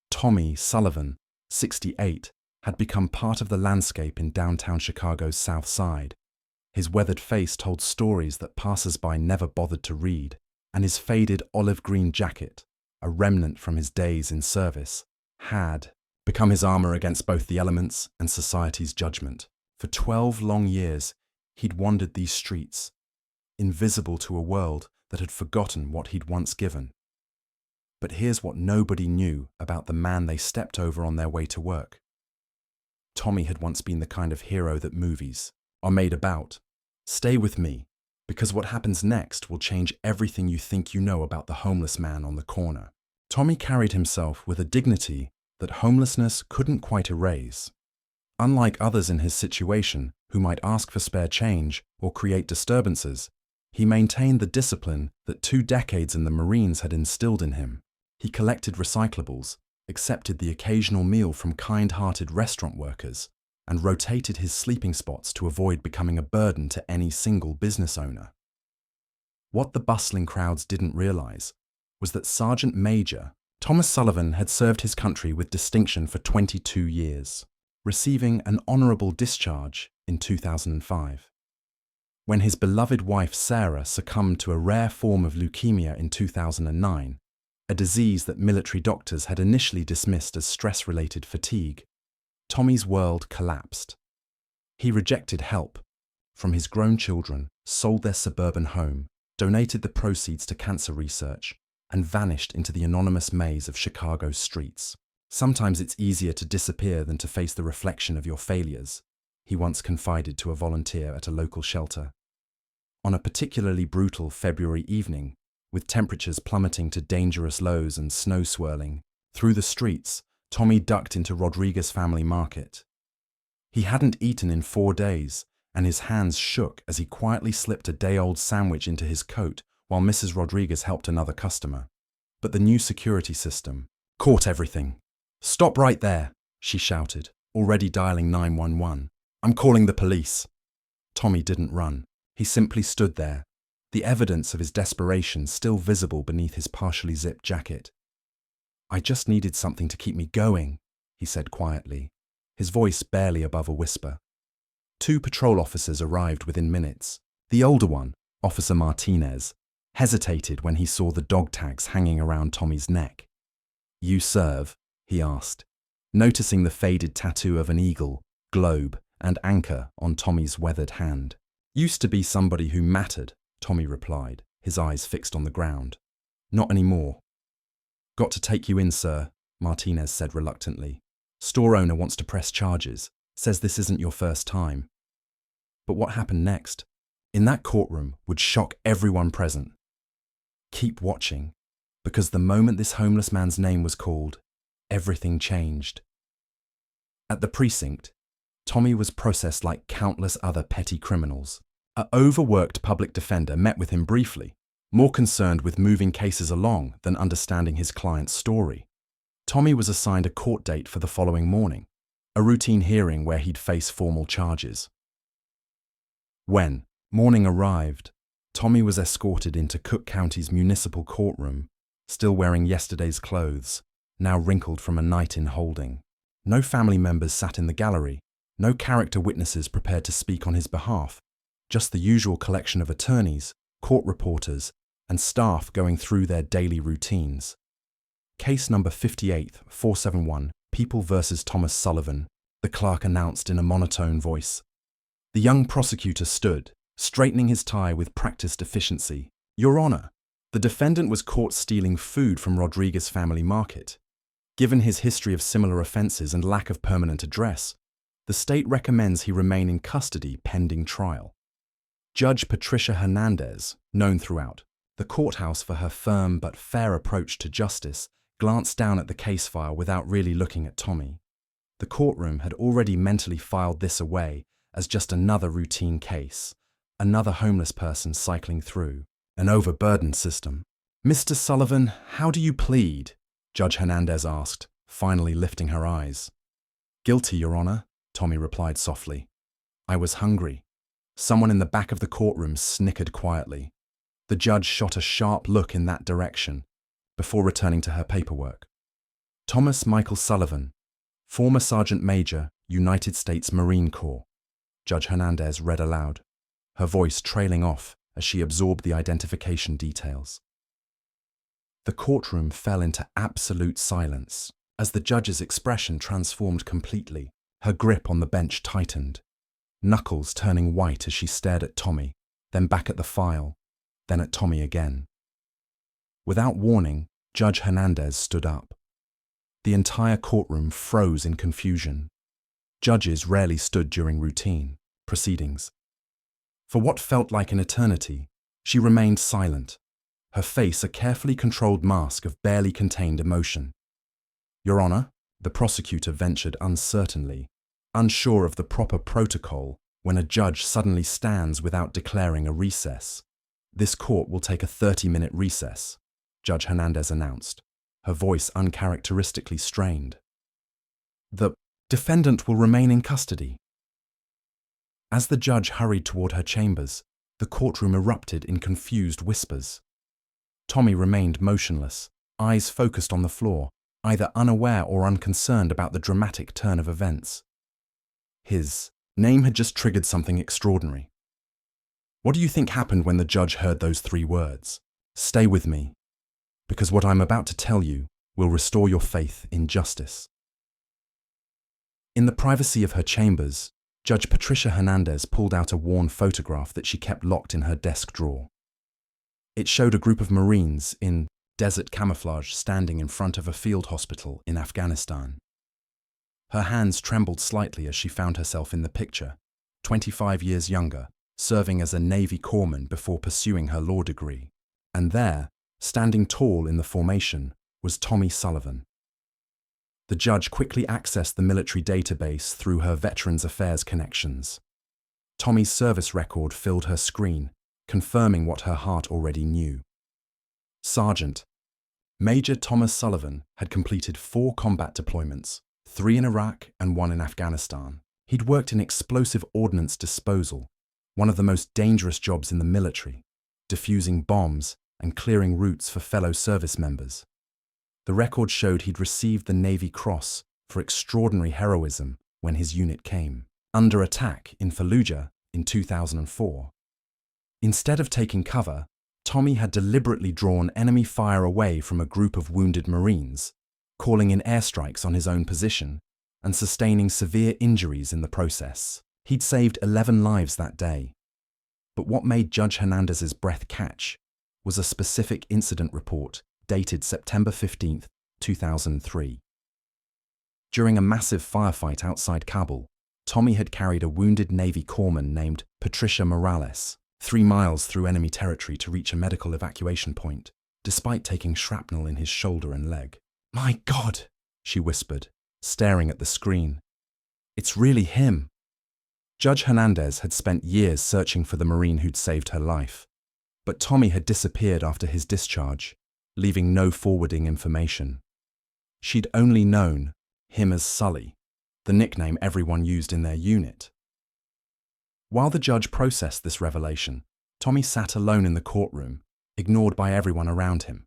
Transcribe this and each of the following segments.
Tommy Sullivan, 68, had become part of the landscape in downtown Chicago's South Side. His weathered face told stories that passers-by never bothered to read, and his faded olive-green jacket, a remnant from his days in service, had become his armor against both the elements and society's judgment. For 12 long years, he'd wandered these streets, invisible to a world that had forgotten what he'd once given. But here's what nobody knew about the man they stepped over on their way to work. Tommy had once been the kind of hero that movies are made about. Stay with me, because what happens next will change everything you think you know about the homeless man on the corner. Tommy carried himself with a dignity that homelessness couldn't quite erase. Unlike others in his situation, who might ask for spare change or create disturbances, he maintained the discipline that 2 decades in the Marines had instilled in him. He collected recyclables, accepted the occasional meal from kind-hearted restaurant workers, and rotated his sleeping spots to avoid becoming a burden to any single business owner. What the bustling crowds didn't realize was that Sergeant Major Thomas Sullivan had served his country with distinction for 22 years, receiving an honorable discharge in 2005. When his beloved wife Sarah succumbed to a rare form of leukemia in 2009, a disease that military doctors had initially dismissed as stress-related fatigue, Tommy's world collapsed. He rejected help from his grown children, sold their suburban home, donated the proceeds to cancer research, and vanished into the anonymous maze of Chicago's streets. Sometimes it's easier to disappear than to face the reflection of your failures, he once confided to a volunteer at a local shelter. On a particularly brutal February evening, with temperatures plummeting to dangerous lows and snow swirling through the streets, Tommy ducked into Rodriguez Family Market. He hadn't eaten in 4 days, and his hands shook as he quietly slipped a day-old sandwich into his coat while Mrs. Rodriguez helped another customer. But the new security system caught everything. "Stop right there," she shouted, already dialing 911. "I'm calling the police." Tommy didn't run. He simply stood there, the evidence of his desperation still visible beneath his partially zipped jacket. "I just needed something to keep me going," he said quietly, his voice barely above a whisper. 2 patrol officers arrived within minutes. The older one, Officer Martinez, hesitated when he saw the dog tags hanging around Tommy's neck. "You serve?" he asked, noticing the faded tattoo of an eagle, globe, and anchor on Tommy's weathered hand. "Used to be somebody who mattered," Tommy replied, his eyes fixed on the ground. "Not anymore." "Got to take you in, sir," Martinez said reluctantly. "Store owner wants to press charges, says this isn't your first time." But what happened next, in that courtroom, would shock everyone present. Keep watching, because the moment this homeless man's name was called, everything changed. At the precinct, Tommy was processed like countless other petty criminals. An overworked public defender met with him briefly, more concerned with moving cases along than understanding his client's story. Tommy was assigned a court date for the following morning, a routine hearing where he'd face formal charges. When morning arrived, Tommy was escorted into Cook County's municipal courtroom, still wearing yesterday's clothes, now wrinkled from a night in holding. No family members sat in the gallery, no character witnesses prepared to speak on his behalf, just the usual collection of attorneys, court reporters, and staff going through their daily routines. "Case number 58-471, People versus Thomas Sullivan," the clerk announced in a monotone voice. The young prosecutor stood, straightening his tie with practiced efficiency. "Your Honor, the defendant was caught stealing food from Rodriguez Family Market. Given his history of similar offenses and lack of permanent address, the state recommends he remain in custody pending trial." Judge Patricia Hernandez, known throughout the courthouse for her firm but fair approach to justice, glanced down at the case file without really looking at Tommy. The courtroom had already mentally filed this away as just another routine case, another homeless person cycling through an overburdened system. "Mr. Sullivan, how do you plead?" Judge Hernandez asked, finally lifting her eyes. "Guilty, Your Honor," Tommy replied softly. "I was hungry." Someone in the back of the courtroom snickered quietly. The judge shot a sharp look in that direction before returning to her paperwork. Thomas Michael Sullivan, former Sergeant Major, United States Marine Corps, Judge Hernandez read aloud, her voice trailing off as she absorbed the identification details. The courtroom fell into absolute silence as the judge's expression transformed completely. Her grip on the bench tightened, knuckles turning white as she stared at Tommy, then back at the file, then at Tommy again. Without warning, Judge Hernandez stood up. The entire courtroom froze in confusion. Judges rarely stood during routine proceedings. For what felt like an eternity, she remained silent, her face a carefully controlled mask of barely contained emotion. "Your Honor," the prosecutor ventured uncertainly, unsure of the proper protocol when a judge suddenly stands without declaring a recess. "This court will take a 30-minute recess," Judge Hernandez announced, her voice uncharacteristically strained. "The defendant will remain in custody." As the judge hurried toward her chambers, the courtroom erupted in confused whispers. Tommy remained motionless, eyes focused on the floor, either unaware or unconcerned about the dramatic turn of events. His name had just triggered something extraordinary. What do you think happened when the judge heard those 3 words? Stay with me, because what I'm about to tell you will restore your faith in justice. In the privacy of her chambers, Judge Patricia Hernandez pulled out a worn photograph that she kept locked in her desk drawer. It showed a group of Marines in desert camouflage standing in front of a field hospital in Afghanistan. Her hands trembled slightly as she found herself in the picture, 25 years younger, serving as a Navy corpsman before pursuing her law degree. And there, standing tall in the formation, was Tommy Sullivan. The judge quickly accessed the military database through her Veterans Affairs connections. Tommy's service record filled her screen, confirming what her heart already knew. Sergeant Major Thomas Sullivan had completed 4 combat deployments, 3 in Iraq and 1 in Afghanistan. He'd worked in explosive ordnance disposal, one of the most dangerous jobs in the military, defusing bombs and clearing routes for fellow service members. The record showed he'd received the Navy Cross for extraordinary heroism when his unit came under attack in Fallujah in 2004. Instead of taking cover, Tommy had deliberately drawn enemy fire away from a group of wounded Marines, calling in airstrikes on his own position and sustaining severe injuries in the process. He'd saved 11 lives that day. But what made Judge Hernandez's breath catch was a specific incident report dated September 15, 2003. During a massive firefight outside Kabul, Tommy had carried a wounded Navy corpsman named Patricia Morales 3 miles through enemy territory to reach a medical evacuation point, despite taking shrapnel in his shoulder and leg. "My God," she whispered, staring at the screen. "It's really him." Judge Hernandez had spent years searching for the Marine who'd saved her life, but Tommy had disappeared after his discharge, leaving no forwarding information. She'd only known him as Sully, the nickname everyone used in their unit. While the judge processed this revelation, Tommy sat alone in the courtroom, ignored by everyone around him.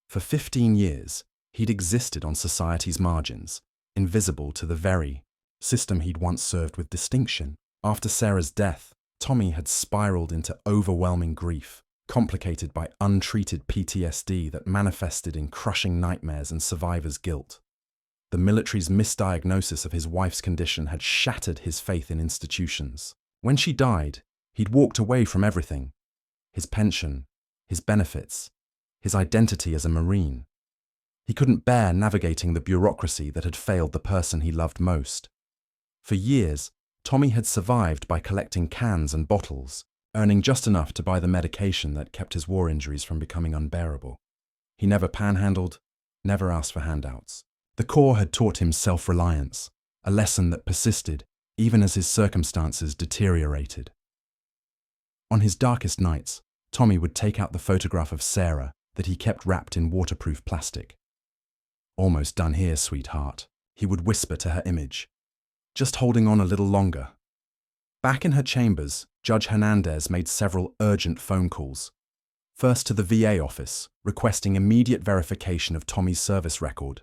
For 15 years, he'd existed on society's margins, invisible to the very system he'd once served with distinction. After Sarah's death, Tommy had spiraled into overwhelming grief, complicated by untreated PTSD that manifested in crushing nightmares and survivor's guilt. The military's misdiagnosis of his wife's condition had shattered his faith in institutions. When she died, he'd walked away from everything: his pension, his benefits, his identity as a Marine. He couldn't bear navigating the bureaucracy that had failed the person he loved most. For years, Tommy had survived by collecting cans and bottles, earning just enough to buy the medication that kept his war injuries from becoming unbearable. He never panhandled, never asked for handouts. The Corps had taught him self-reliance, a lesson that persisted even as his circumstances deteriorated. On his darkest nights, Tommy would take out the photograph of Sarah that he kept wrapped in waterproof plastic. "Almost done here, sweetheart," he would whisper to her image. "Just holding on a little longer." Back in her chambers, Judge Hernandez made several urgent phone calls. First to the VA office, requesting immediate verification of Tommy's service record,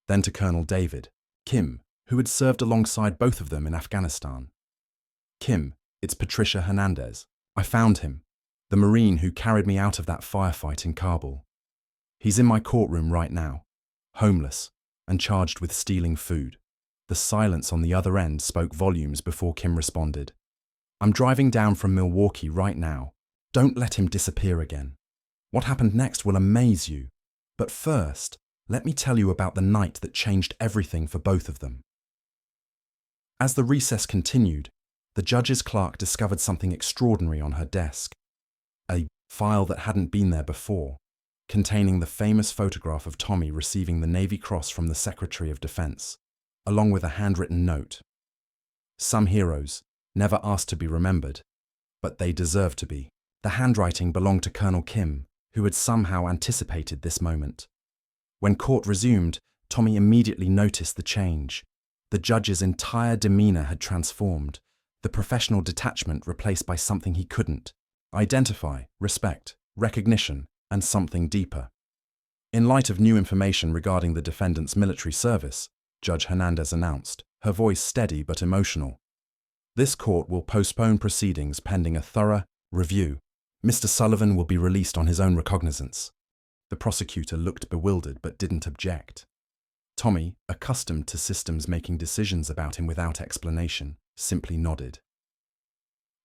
then to Colonel David, Kim, who had served alongside both of them in Afghanistan. Kim, it's Patricia Hernandez. I found him, the Marine who carried me out of that firefight in Kabul. He's in my courtroom right now, homeless, and charged with stealing food. The silence on the other end spoke volumes before Kim responded. I'm driving down from Milwaukee right now. Don't let him disappear again. What happened next will amaze you. But first, let me tell you about the night that changed everything for both of them. As the recess continued, the judge's clerk discovered something extraordinary on her desk. A file that hadn't been there before, containing the famous photograph of Tommy receiving the Navy Cross from the Secretary of Defense, along with a handwritten note. Some heroes never asked to be remembered, but they deserve to be. The handwriting belonged to Colonel Kim, who had somehow anticipated this moment. When court resumed, Tommy immediately noticed the change. The judge's entire demeanor had transformed, the professional detachment replaced by something he couldn't identify: respect, recognition, and something deeper. In light of new information regarding the defendant's military service, Judge Hernandez announced, her voice steady but emotional. This court will postpone proceedings pending a thorough review. Mr. Sullivan will be released on his own recognizance. The prosecutor looked bewildered but didn't object. Tommy, accustomed to systems making decisions about him without explanation, simply nodded.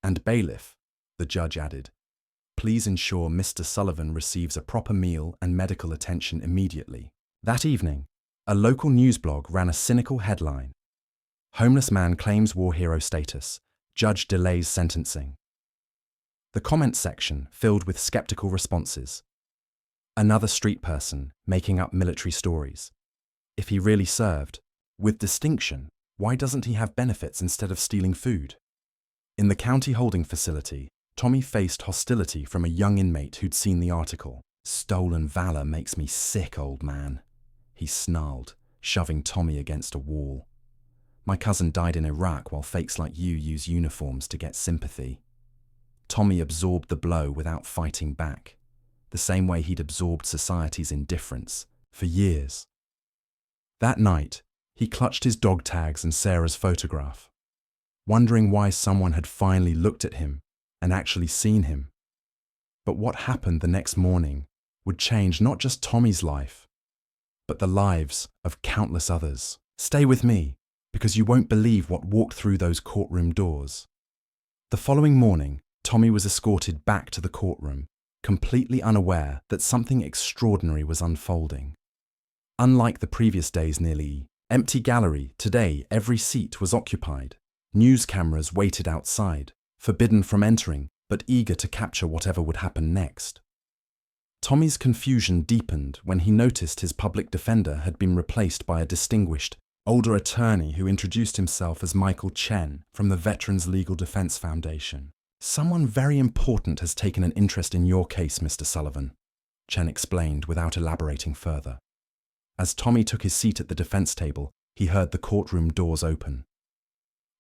And bailiff, the judge added, please ensure Mr. Sullivan receives a proper meal and medical attention immediately. That evening, a local news blog ran a cynical headline. Homeless man claims war hero status. Judge delays sentencing. The comment section filled with skeptical responses. Another street person making up military stories. If he really served, with distinction, why doesn't he have benefits instead of stealing food? In the county holding facility, Tommy faced hostility from a young inmate who'd seen the article. Stolen valor makes me sick, old man, he snarled, shoving Tommy against a wall. My cousin died in Iraq while fakes like you use uniforms to get sympathy. Tommy absorbed the blow without fighting back, the same way he'd absorbed society's indifference for years. That night, he clutched his dog tags and Sarah's photograph, wondering why someone had finally looked at him and actually seen him. But what happened the next morning would change not just Tommy's life, but the lives of countless others. Stay with me, because you won't believe what walked through those courtroom doors. The following morning, Tommy was escorted back to the courtroom, completely unaware that something extraordinary was unfolding. Unlike the previous day's nearly empty gallery, today every seat was occupied. News cameras waited outside, forbidden from entering, but eager to capture whatever would happen next. Tommy's confusion deepened when he noticed his public defender had been replaced by a distinguished, older attorney who introduced himself as Michael Chen from the Veterans Legal Defense Foundation. Someone very important has taken an interest in your case, Mr. Sullivan, Chen explained without elaborating further. As Tommy took his seat at the defense table, he heard the courtroom doors open.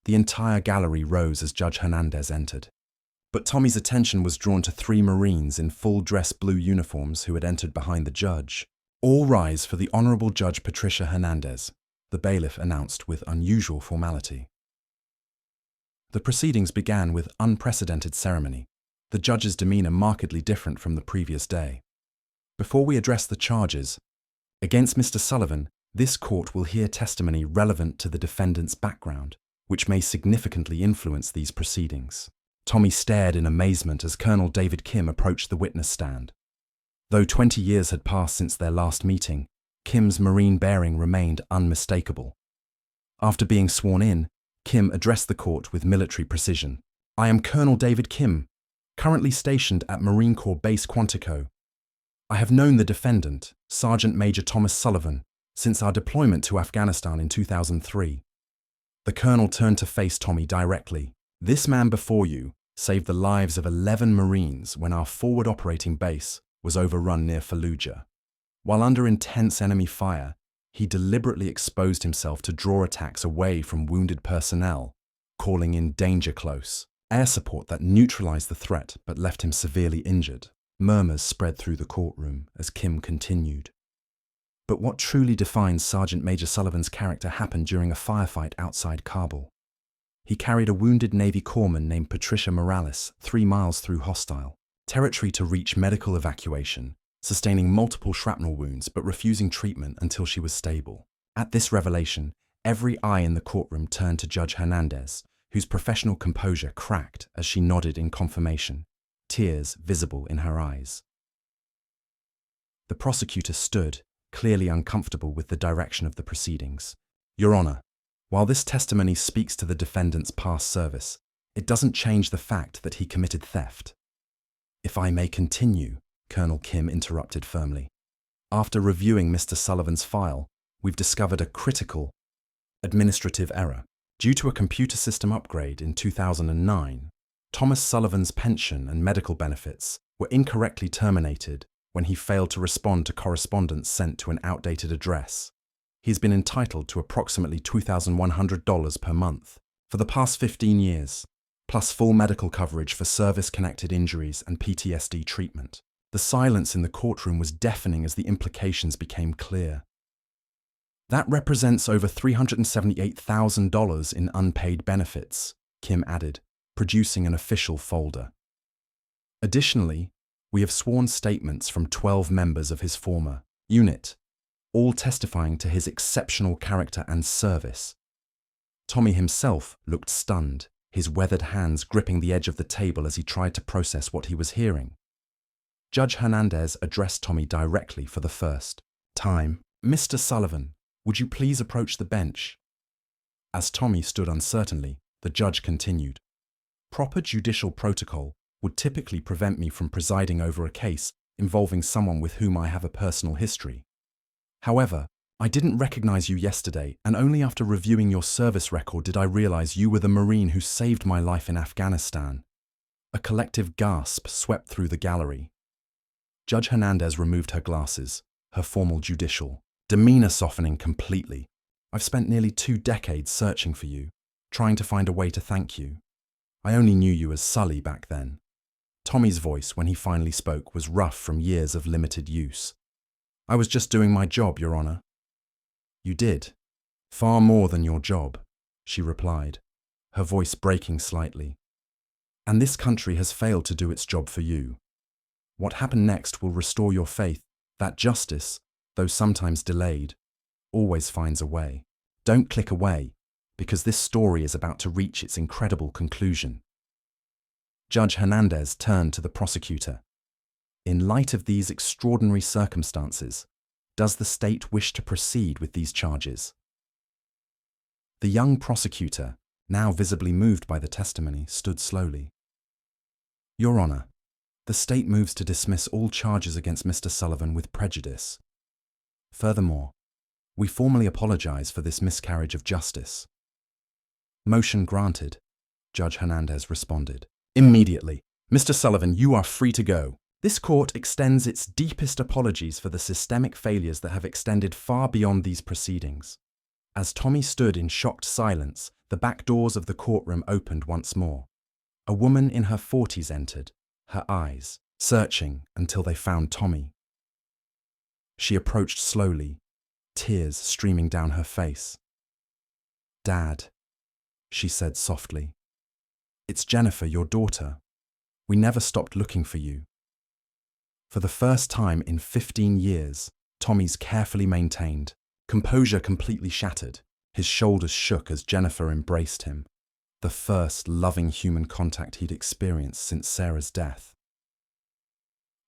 The entire gallery rose as Judge Hernandez entered. But Tommy's attention was drawn to 3 Marines in full-dress blue uniforms who had entered behind the judge. All rise for the Honorable Judge Patricia Hernandez, the bailiff announced with unusual formality. The proceedings began with unprecedented ceremony, the judge's demeanor markedly different from the previous day. Before we address the charges against Mr. Sullivan, this court will hear testimony relevant to the defendant's background, which may significantly influence these proceedings. Tommy stared in amazement as Colonel David Kim approached the witness stand. Though 20 years had passed since their last meeting, Kim's Marine bearing remained unmistakable. After being sworn in, Kim addressed the court with military precision. I am Colonel David Kim, currently stationed at Marine Corps Base Quantico. I have known the defendant, Sergeant Major Thomas Sullivan, since our deployment to Afghanistan in 2003. The colonel turned to face Tommy directly. This man before you saved the lives of 11 Marines when our forward operating base was overrun near Fallujah. While under intense enemy fire, he deliberately exposed himself to draw attacks away from wounded personnel, calling in danger close, air support that neutralized the threat but left him severely injured. Murmurs spread through the courtroom as Kim continued. But what truly defines Sergeant Major Sullivan's character happened during a firefight outside Kabul. He carried a wounded Navy corpsman named Patricia Morales 3 miles through hostile territory to reach medical evacuation, sustaining multiple shrapnel wounds but refusing treatment until she was stable. At this revelation, every eye in the courtroom turned to Judge Hernandez, whose professional composure cracked as she nodded in confirmation, tears visible in her eyes. The prosecutor stood, clearly uncomfortable with the direction of the proceedings. Your Honor, while this testimony speaks to the defendant's past service, it doesn't change the fact that he committed theft. If I may continue, Colonel Kim interrupted firmly. After reviewing Mr. Sullivan's file, we've discovered a critical administrative error. Due to a computer system upgrade in 2009, Thomas Sullivan's pension and medical benefits were incorrectly terminated when he failed to respond to correspondence sent to an outdated address. He's been entitled to approximately $2,100 per month for the past 15 years, plus full medical coverage for service-connected injuries and PTSD treatment. The silence in the courtroom was deafening as the implications became clear. That represents over $378,000 in unpaid benefits, Kim added, producing an official folder. Additionally, we have sworn statements from 12 members of his former unit, all testifying to his exceptional character and service. Tommy himself looked stunned, his weathered hands gripping the edge of the table as he tried to process what he was hearing. Judge Hernandez addressed Tommy directly for the first time. Mr. Sullivan, would you please approach the bench? As Tommy stood uncertainly, the judge continued. Proper judicial protocol would typically prevent me from presiding over a case involving someone with whom I have a personal history. However, I didn't recognize you yesterday, and only after reviewing your service record did I realize you were the Marine who saved my life in Afghanistan. A collective gasp swept through the gallery. Judge Hernandez removed her glasses, her formal judicial demeanor softening completely. I've spent nearly 2 decades searching for you, trying to find a way to thank you. I only knew you as Sully back then. Tommy's voice, when he finally spoke, was rough from years of limited use. I was just doing my job, Your Honor. You did. Far more than your job, she replied, her voice breaking slightly. And this country has failed to do its job for you. What happened next will restore your faith that justice, though sometimes delayed, always finds a way. Don't click away, because this story is about to reach its incredible conclusion. Judge Hernandez turned to the prosecutor. In light of these extraordinary circumstances, does the state wish to proceed with these charges? The young prosecutor, now visibly moved by the testimony, stood slowly. Your Honor, the state moves to dismiss all charges against Mr. Sullivan with prejudice. Furthermore, we formally apologize for this miscarriage of justice. Motion granted, Judge Hernandez responded. Immediately. Mr. Sullivan, you are free to go. This court extends its deepest apologies for the systemic failures that have extended far beyond these proceedings. As Tommy stood in shocked silence, the back doors of the courtroom opened once more. A woman in her 40s entered, her eyes searching until they found Tommy. She approached slowly, tears streaming down her face. Dad, she said softly. It's Jennifer, your daughter. We never stopped looking for you. For the first time in 15 years, Tommy's carefully maintained composure completely shattered. His shoulders shook as Jennifer embraced him, the first loving human contact he'd experienced since Sarah's death.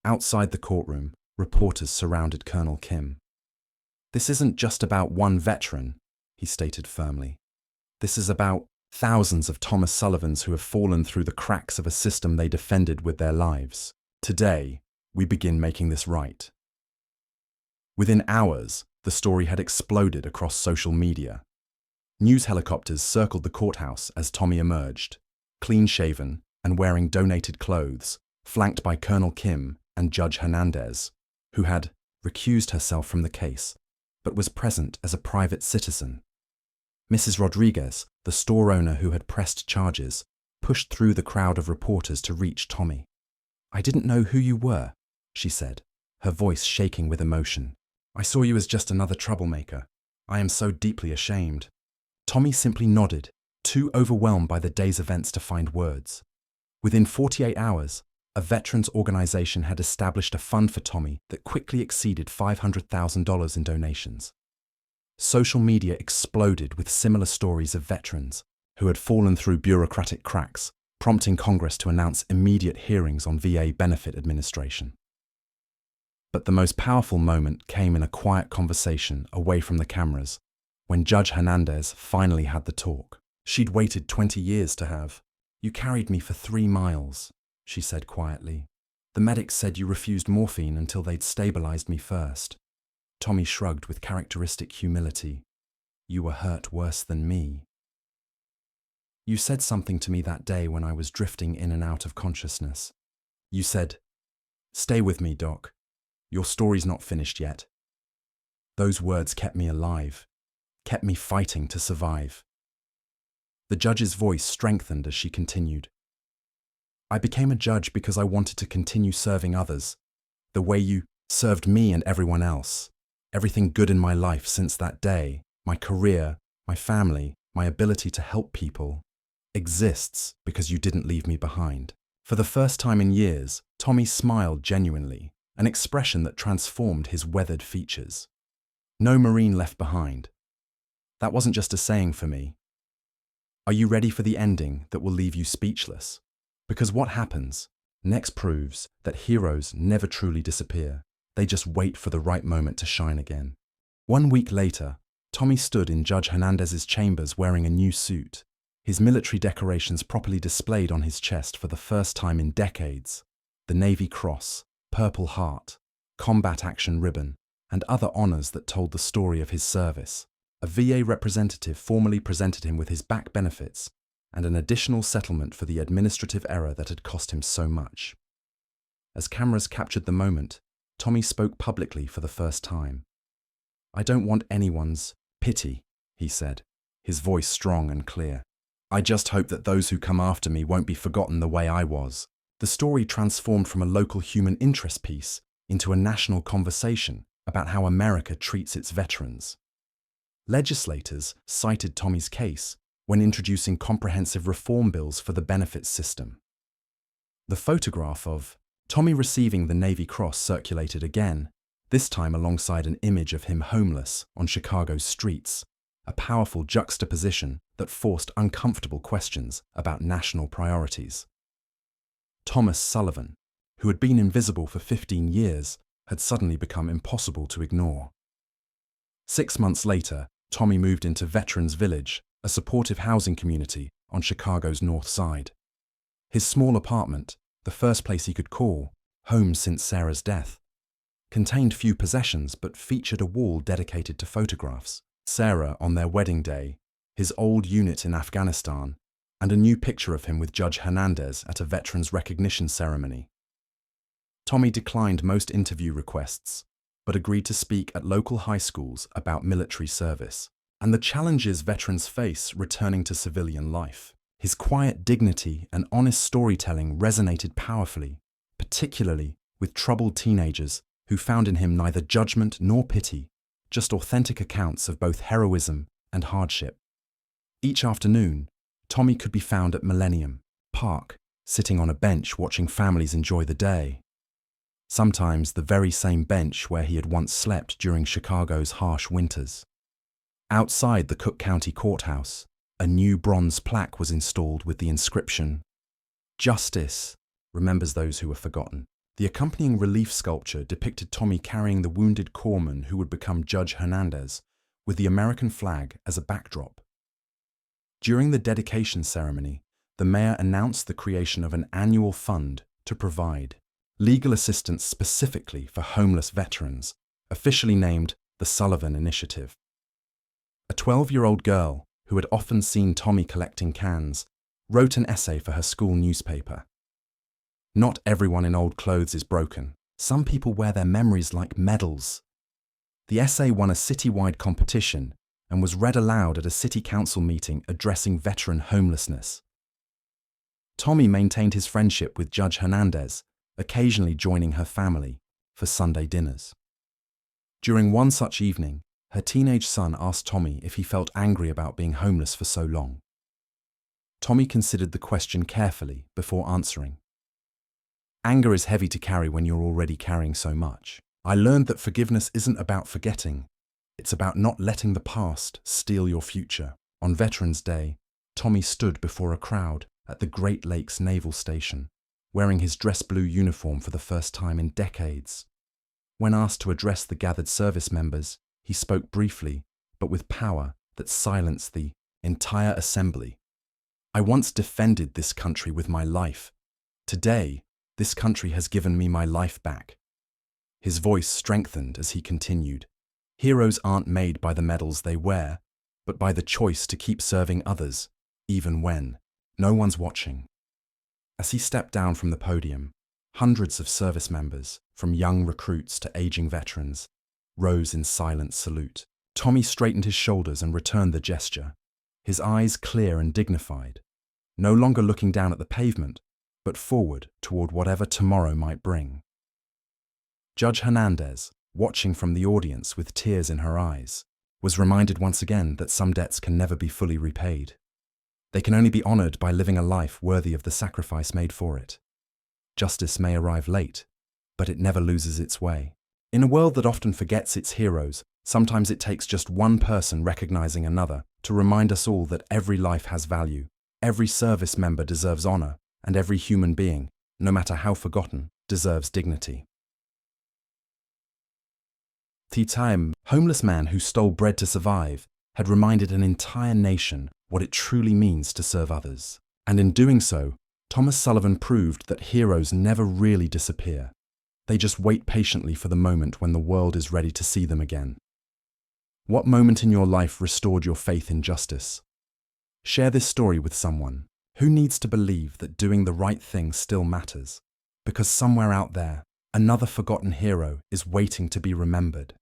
Outside the courtroom, reporters surrounded Colonel Kim. This isn't just about one veteran, he stated firmly. This is about thousands of Thomas Sullivans who have fallen through the cracks of a system they defended with their lives. Today, we begin making this right. Within hours, the story had exploded across social media. News helicopters circled the courthouse as Tommy emerged, clean-shaven and wearing donated clothes, flanked by Colonel Kim and Judge Hernandez, who had recused herself from the case, but was present as a private citizen. Mrs. Rodriguez, the store owner who had pressed charges, pushed through the crowd of reporters to reach Tommy. I didn't know who you were, she said, her voice shaking with emotion. I saw you as just another troublemaker. I am so deeply ashamed." Tommy simply nodded, too overwhelmed by the day's events to find words. Within 48 hours, a veterans organization had established a fund for Tommy that quickly exceeded $500,000 in donations. Social media exploded with similar stories of veterans who had fallen through bureaucratic cracks, prompting Congress to announce immediate hearings on VA benefit administration. But the most powerful moment came in a quiet conversation away from the cameras, when Judge Hernandez finally had the talk. She'd waited 20 years to have. "You carried me for 3 miles, she said quietly. "The medics said you refused morphine until they'd stabilized me first." Tommy shrugged with characteristic humility. "You were hurt worse than me. You said something to me that day when I was drifting in and out of consciousness. You said, 'Stay with me, Doc. Your story's not finished yet.' Those words kept me alive, kept me fighting to survive." The judge's voice strengthened as she continued. "I became a judge because I wanted to continue serving others, the way you served me and everyone else. Everything good in my life since that day, my career, my family, my ability to help people, exists because you didn't leave me behind." For the first time in years, Tommy smiled genuinely, an expression that transformed his weathered features. "No Marine left behind. That wasn't just a saying for me. Are you ready for the ending that will leave you speechless? Because what happens next proves that heroes never truly disappear. They just wait for the right moment to shine again." 1 week later, Tommy stood in Judge Hernandez's chambers wearing a new suit, his military decorations properly displayed on his chest for the first time in decades: the Navy Cross, Purple Heart, Combat Action Ribbon, and other honors that told the story of his service. A VA representative formally presented him with his back benefits and an additional settlement for the administrative error that had cost him so much. As cameras captured the moment, Tommy spoke publicly for the first time. "I don't want anyone's pity," he said, his voice strong and clear. "I just hope that those who come after me won't be forgotten the way I was." The story transformed from a local human interest piece into a national conversation about how America treats its veterans. Legislators cited Tommy's case when introducing comprehensive reform bills for the benefits system. The photograph of Tommy receiving the Navy Cross circulated again, this time alongside an image of him homeless on Chicago's streets, a powerful juxtaposition that forced uncomfortable questions about national priorities. Thomas Sullivan, who had been invisible for 15 years, had suddenly become impossible to ignore. 6 months later, Tommy moved into Veterans Village, a supportive housing community on Chicago's north side. His small apartment, the first place he could call home since Sarah's death, contained few possessions but featured a wall dedicated to photographs: Sarah on their wedding day, his old unit in Afghanistan, and a new picture of him with Judge Hernandez at a veterans recognition ceremony. Tommy declined most interview requests, but agreed to speak at local high schools about military service and the challenges veterans face returning to civilian life. His quiet dignity and honest storytelling resonated powerfully, particularly with troubled teenagers who found in him neither judgment nor pity, just authentic accounts of both heroism and hardship. Each afternoon, Tommy could be found at Millennium Park, sitting on a bench watching families enjoy the day. Sometimes the very same bench where he had once slept during Chicago's harsh winters. Outside the Cook County Courthouse, a new bronze plaque was installed with the inscription, "Justice remembers those who were forgotten." The accompanying relief sculpture depicted Tommy carrying the wounded corpsman who would become Judge Hernandez, with the American flag as a backdrop. During the dedication ceremony, the mayor announced the creation of an annual fund to provide legal assistance specifically for homeless veterans, officially named the Sullivan Initiative. A 12-year-old girl, who had often seen Tommy collecting cans, wrote an essay for her school newspaper. "Not everyone in old clothes is broken. Some people wear their memories like medals." The essay won a citywide competition and was read aloud at a city council meeting addressing veteran homelessness. Tommy maintained his friendship with Judge Hernandez, occasionally joining her family for Sunday dinners. During one such evening, her teenage son asked Tommy if he felt angry about being homeless for so long. Tommy considered the question carefully before answering. Anger is heavy to carry when you're already carrying so much. I learned that forgiveness isn't about forgetting. It's about not letting the past steal your future. On Veterans Day, Tommy stood before a crowd at the Great Lakes Naval Station, wearing his dress blue uniform for the first time in decades. When asked to address the gathered service members, he spoke briefly, but with power that silenced the entire assembly. I once defended this country with my life. Today, this country has given me my life back. His voice strengthened as he continued. Heroes aren't made by the medals they wear, but by the choice to keep serving others, even when no one's watching. As he stepped down from the podium, hundreds of service members, from young recruits to aging veterans, rose in silent salute. Tommy straightened his shoulders and returned the gesture, his eyes clear and dignified, no longer looking down at the pavement, but forward toward whatever tomorrow might bring. Judge Hernandez, watching from the audience with tears in her eyes, was reminded once again that some debts can never be fully repaid. They can only be honored by living a life worthy of the sacrifice made for it. Justice may arrive late, but it never loses its way. In a world that often forgets its heroes, sometimes it takes just one person recognizing another to remind us all that every life has value, every service member deserves honor, and every human being, no matter how forgotten, deserves dignity. T-Time, homeless man who stole bread to survive, had reminded an entire nation what it truly means to serve others. And in doing so, Thomas Sullivan proved that heroes never really disappear. They just wait patiently for the moment when the world is ready to see them again. What moment in your life restored your faith in justice? Share this story with someone who needs to believe that doing the right thing still matters, because somewhere out there, another forgotten hero is waiting to be remembered.